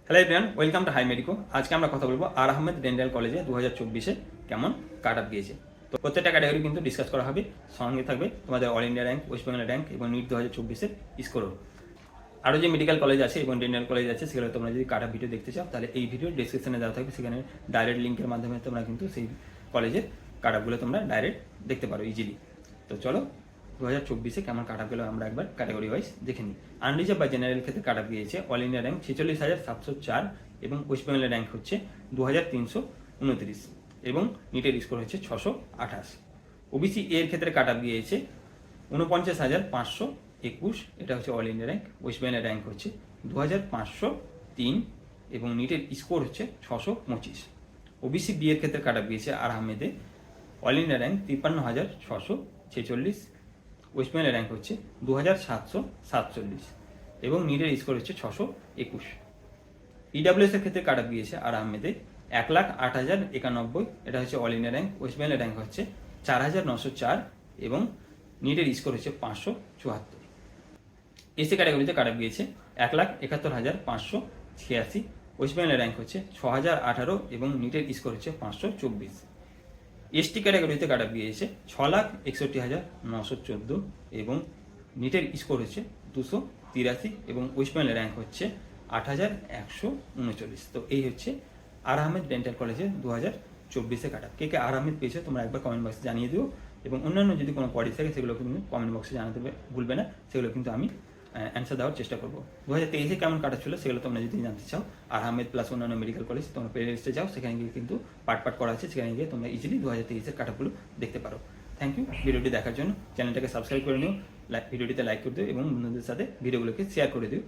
Hello everyone, welcome to hi medico. আজকে আমরা কথা বলবো আর আহমেদ ডেন্টাল কলেজে 2024-এ কেমন কাট আপ গিয়েছে। তো প্রত্যেকটা ক্যাটাগরি কিন্তু ডিসকাস করা হবে। সঙ্গে থাকবে তোমাদের all India rank, West Bengal rank এবং নিট 2024-এর স্কোরও। আরও যে মেডিকেল কলেজ আছে এবং ডেন্টাল কলেজ আছে সেগুলো তোমরা যদি কাট আপ ভিডিও দেখতে চাও তাহলে এই ভিডিও ডিসক্রিপশনে দেওয়া থাকবে, সেখানে ডাইরেক্ট লিঙ্কের মাধ্যমে তোমরা কিন্তু সেই কলেজের কাট আপগুলো তোমরা ডাইরেক্ট দেখতে পারো ইজিলি। তো চলো 2024-এ কেমন কাট আপ গেলো আমরা একবার ক্যাটাগরি ওয়াইজ দেখে নিই। আনরিজার্ভ বা জেনারেল ক্ষেত্রে কাট আপ গিয়েছে অল ইন্ডিয়া র্যাঙ্ক 46,704 এবং ওয়েস্ট বেঙ্গলের র্যাঙ্ক হচ্ছে 2,329 এবং নিটের স্কোর হচ্ছে 628। ওবিসি এর ক্ষেত্রে কাট আপ গিয়েছে 49,521, এটা হচ্ছে অল ইন্ডিয়া র্যাঙ্ক। ওয়েস্ট বেঙ্গলের র্যাঙ্ক হচ্ছে 2,503 এবং নিটের স্কোর হচ্ছে 625। ওবিসি বি এর ক্ষেত্রে কাট আপ গিয়েছে আর আহমেদে অল ইন্ডিয়া র্যাঙ্ক 53,646, ওয়েস্ট বেঙ্গলের র্যাঙ্ক হচ্ছে 2,747 এবং নিটের স্কোর হচ্ছে 621। ইডাব্লিউএস এর ক্ষেত্রে কাট আপ গিয়েছে আর আহমেদে 1,08,091, এটা হচ্ছে অল ইন্ডিয়া র্যাঙ্ক। ওয়েস্ট বেঙ্গলের র্যাঙ্ক হচ্ছে 4,904 এবং নিটের স্কোর হচ্ছে 574। এসি ক্যাটাগরিতে কাট আপ গিয়েছে 1,71,586, ওয়েস্ট বেঙ্গলের র্যাঙ্ক হচ্ছে 6,018 এবং নিটের স্কোর হচ্ছে 524। এসটি ক্যাটাগরিতে কাট আপ গিয়েছে 6,61,914 এবং নিটের স্কোর হচ্ছে 283 এবং ওয়েস্ট বেঙ্গলের র্যাঙ্ক হচ্ছে 8,139। তো এই হচ্ছে আর আহমেদ ডেন্টাল কলেজের 2024-এ কাট আপ। কে কে আর আহমেদ পেয়েছে তোমরা একবার কমেন্ট বক্সে জানিয়ে দিও এবং অন্যান্য যদি কোনো কোয়ারি থাকে সেগুলো কিন্তু কমেন্ট বক্সে জানাতে ভুলবে না, সেগুলো কিন্তু আমি অ্যান্সার দেওয়ার চেষ্টা করবো। 2023-এ কেমন কাটা ছিল সেগুলো তোমরা যদি জানতে চাও আর আহমেদ প্লাস অন্যান্য মেডিকেল কলেজ তোমরা প্লে লিস্টে যাও, সেখানে গিয়ে কিন্তু পার্ট করা আছে, সেখানে গিয়ে তোমরা ইজিলি 2023-এর কাটাগুলো দেখতে পারো। থ্যাংক ইউ ভিডিওটি দেখার জন্য। চ্যানেলটাকে সাবস্ক্রাইব করে নিও, ভিডিওটিতে লাইক করে দিও এবং বন্ধুদের সাথে ভিডিওগুলোকে শেয়ার করে দিও।